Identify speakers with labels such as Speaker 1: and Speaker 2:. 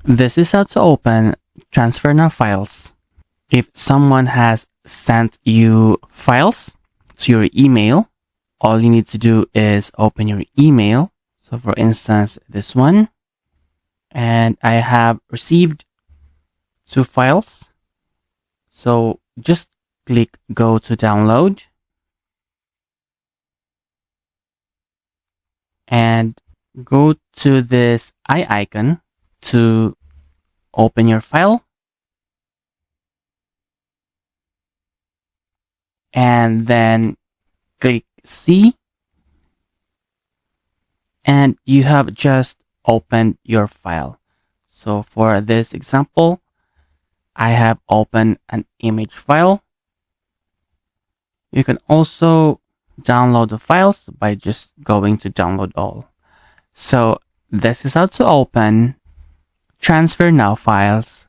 Speaker 1: This is how to open TransferNow files. If someone has sent you files to your email, all you need to do is open your email. So for instance, this one, and I have received 2 files. So just click go to download and go to this eye icon to open your file, and then click C, and you have just opened your file. So for this example, I have opened an image file. You can also download the files by just going to download all. So this is how to open TransferNow files.